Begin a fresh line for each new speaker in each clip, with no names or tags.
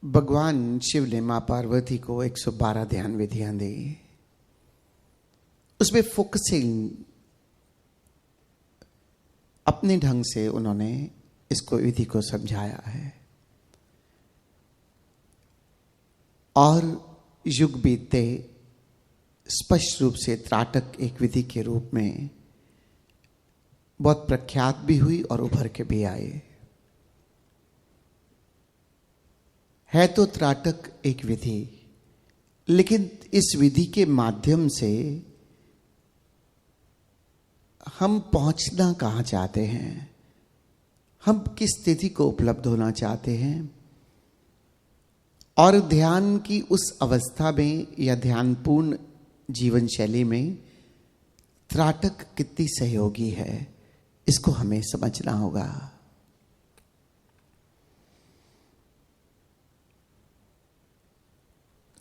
भगवान शिव ने मां पार्वती को 112 ध्यान विधियां दी। उसमें फोकसिंग अपने ढंग से उन्होंने इसको विधि को समझाया है। और युग बीतते स्पष्ट रूप से त्राटक एक विधि के रूप में बहुत प्रख्यात भी हुई और उभर के भी आए। है तो त्राटक एक विधि, लेकिन इस विधि के माध्यम से हम पहुंचना कहाँ चाहते हैं, हम किस स्थिति को उपलब्ध होना चाहते हैं, और ध्यान की उस अवस्था में या ध्यानपूर्ण जीवन शैली में त्राटक कितनी सहयोगी है, इसको हमें समझना होगा।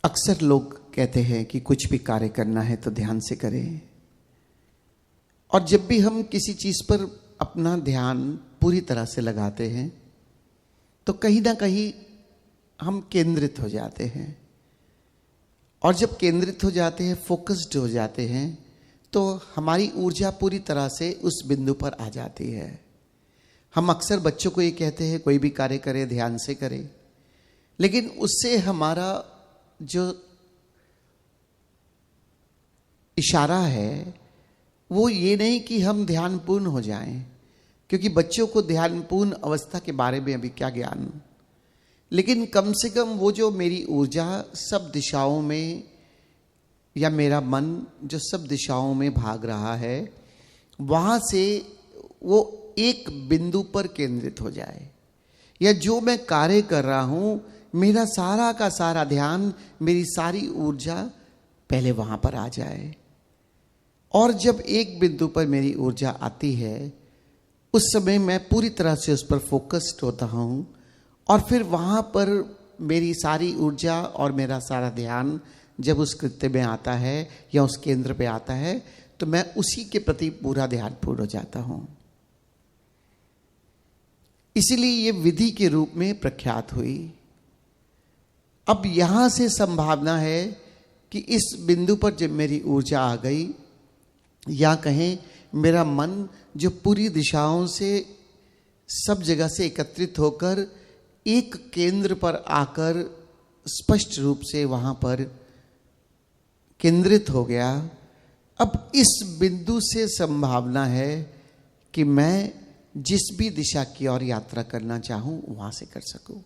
अक्सर लोग कहते हैं कि कुछ भी कार्य करना है तो ध्यान से करें, और जब भी हम किसी चीज पर अपना ध्यान पूरी तरह से लगाते हैं तो कहीं ना कहीं हम केंद्रित हो जाते हैं, और जब केंद्रित हो जाते हैं, फोकस्ड हो जाते हैं, तो हमारी ऊर्जा पूरी तरह से उस बिंदु पर आ जाती है। हम अक्सर बच्चों को ये कहते हैं कोई भी कार्य करे ध्यान से करे, लेकिन उससे हमारा जो इशारा है वो ये नहीं कि हम ध्यानपूर्ण हो जाएं, क्योंकि बच्चों को ध्यानपूर्ण अवस्था के बारे में अभी क्या ज्ञान, लेकिन कम से कम वो जो मेरी ऊर्जा सब दिशाओं में या मेरा मन जो सब दिशाओं में भाग रहा है, वहां से वो एक बिंदु पर केंद्रित हो जाए, या जो मैं कार्य कर रहा हूं मेरा सारा का सारा ध्यान, मेरी सारी ऊर्जा पहले वहां पर आ जाए। और जब एक बिंदु पर मेरी ऊर्जा आती है उस समय मैं पूरी तरह से उस पर फोकस्ड होता हूं, और फिर वहां पर मेरी सारी ऊर्जा और मेरा सारा ध्यान जब उस कृत्य में आता है या उस केंद्र पे आता है तो मैं उसी के प्रति पूरा ध्यानपूर्ण हो जाता हूं। इसीलिए ये विधि के रूप में प्रख्यात हुई। अब यहां से संभावना है कि इस बिंदु पर जब मेरी ऊर्जा आ गई, या कहें मेरा मन जो पूरी दिशाओं से सब जगह से एकत्रित होकर एक केंद्र पर आकर स्पष्ट रूप से वहां पर केंद्रित हो गया, अब इस बिंदु से संभावना है कि मैं जिस भी दिशा की ओर यात्रा करना चाहूं वहां से कर सकूं।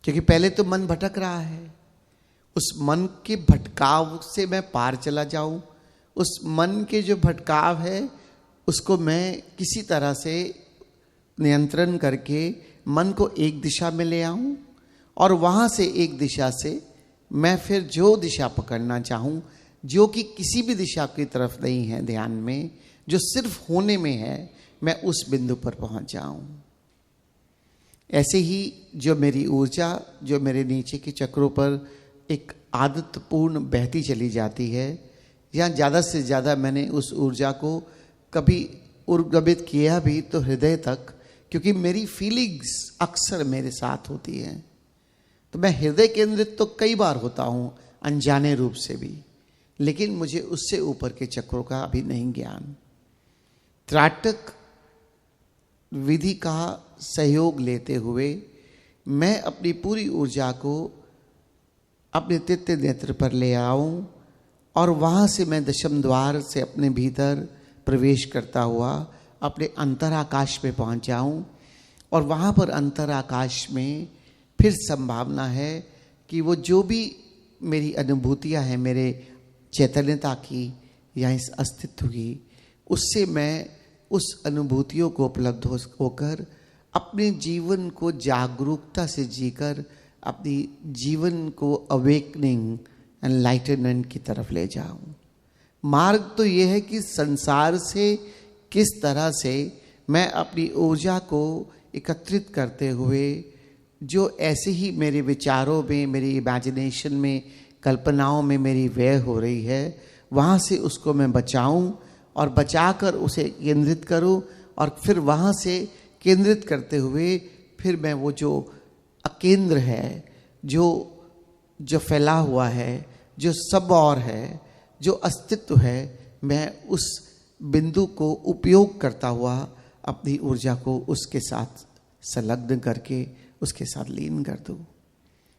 क्योंकि पहले तो मन भटक रहा है, उस मन के भटकाव से मैं पार चला जाऊं, उस मन के जो भटकाव है उसको मैं किसी तरह से नियंत्रण करके मन को एक दिशा में ले आऊं, और वहां से एक दिशा से मैं फिर जो दिशा पकड़ना चाहूं, जो कि किसी भी दिशा की तरफ नहीं है ध्यान में, जो सिर्फ होने में है, मैं उस बिंदु पर पहुंच जाऊं। ऐसे ही जो मेरी ऊर्जा जो मेरे नीचे के चक्रों पर एक आदतपूर्ण बहती चली जाती है, या ज़्यादा से ज़्यादा मैंने उस ऊर्जा को कभी उर्गमित किया भी तो हृदय तक, क्योंकि मेरी फीलिंग्स अक्सर मेरे साथ होती हैं, तो मैं हृदय केंद्रित तो कई बार होता हूँ अनजाने रूप से भी, लेकिन मुझे उससे ऊपर के चक्रों का अभी नहीं ज्ञान। त्राटक विधि का सहयोग लेते हुए मैं अपनी पूरी ऊर्जा को अपने तृतीय नेत्र पर ले आऊं, और वहां से मैं दशम द्वार से अपने भीतर प्रवेश करता हुआ अपने अंतराकाश में पहुंच जाऊं, और वहां पर अंतराकाश में फिर संभावना है कि वो जो भी मेरी अनुभूतियां हैं मेरे चैतन्यता की या इस अस्तित्व की, उससे मैं उस अनुभूतियों को उपलब्ध होकर अपने जीवन को जागरूकता से जीकर अपनी जीवन को अवेकनिंग एनलाइटनमेंट की तरफ ले जाऊं। मार्ग तो यह है कि संसार से किस तरह से मैं अपनी ऊर्जा को एकत्रित करते हुए, जो ऐसे ही मेरे विचारों में, मेरी इमेजिनेशन में, कल्पनाओं में मेरी व्यय हो रही है, वहाँ से उसको मैं बचाऊं और बचाकर उसे केंद्रित करूं, और फिर वहाँ से केंद्रित करते हुए फिर मैं वो जो केंद्र है, जो फैला हुआ है, जो सब और है, जो अस्तित्व है, मैं उस बिंदु को उपयोग करता हुआ अपनी ऊर्जा को उसके साथ संलग्न करके उसके साथ लीन कर दूं।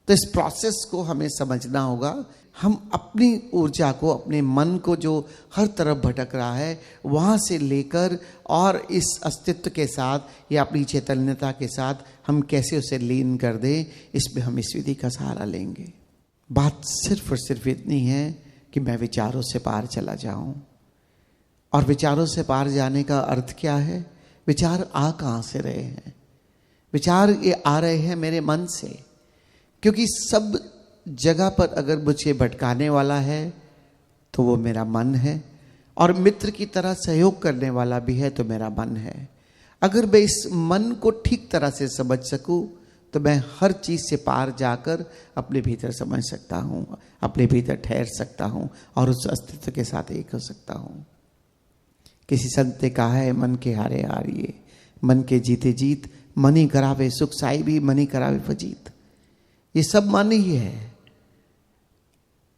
तो इस प्रोसेस को हमें समझना होगा। हम अपनी ऊर्जा को, अपने मन को जो हर तरफ भटक रहा है, वहाँ से लेकर और इस अस्तित्व के साथ या अपनी चैतन्यता के साथ हम कैसे उसे लीन कर दें, इसमें हम इस विधि का सहारा लेंगे। बात सिर्फ और सिर्फ इतनी है कि मैं विचारों से पार चला जाऊं। और विचारों से पार जाने का अर्थ क्या है? विचार आ कहाँ से रहे हैं? विचार ये आ रहे हैं मेरे मन से, क्योंकि सब जगह पर अगर मुझे भटकाने वाला है तो वो मेरा मन है, और मित्र की तरह सहयोग करने वाला भी है तो मेरा मन है। अगर मैं इस मन को ठीक तरह से समझ सकूं तो मैं हर चीज से पार जाकर अपने भीतर समझ सकता हूं, अपने भीतर ठहर सकता हूं और उस अस्तित्व के साथ एक हो सकता हूं। किसी संत ने कहा है, मन के हारे हारिए, मन के जीते जीत, मन ही करावे सुख साहिबी, मन ही करावे फजीत। ये सब मन ही है।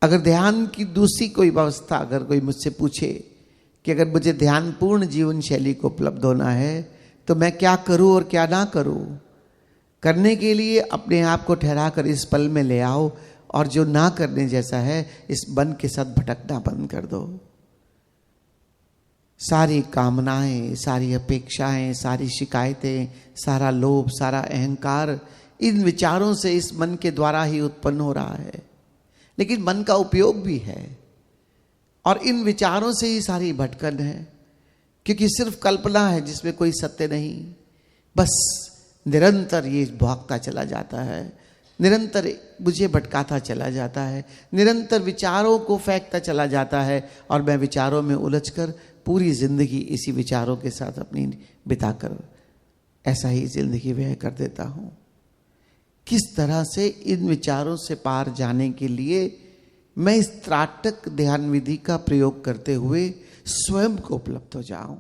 अगर ध्यान की दूसरी कोई व्यवस्था, अगर कोई मुझसे पूछे कि अगर मुझे ध्यान पूर्ण जीवन शैली को उपलब्ध होना है तो मैं क्या करूं और क्या ना करूं, करने के लिए अपने आप को ठहरा कर इस पल में ले आओ, और जो ना करने जैसा है इस मन के साथ भटकना बंद कर दो। सारी कामनाएं, सारी अपेक्षाएं, सारी शिकायतें, सारा लोभ, सारा अहंकार इन विचारों से, इस मन के द्वारा ही उत्पन्न हो रहा है। लेकिन मन का उपयोग भी है, और इन विचारों से ही सारी भटकन है, क्योंकि सिर्फ कल्पना है जिसमें कोई सत्य नहीं। बस निरंतर ये भागता चला जाता है, निरंतर मुझे भटकाता चला जाता है, निरंतर विचारों को फेंकता चला जाता है, और मैं विचारों में उलझकर पूरी जिंदगी इसी विचारों के साथ अपनी बिताकर ऐसा ही जिंदगी व्यय कर देता हूं। किस तरह से इन विचारों से पार जाने के लिए मैं इस त्राटक ध्यान विधि का प्रयोग करते हुए स्वयं को उपलब्ध हो जाऊं।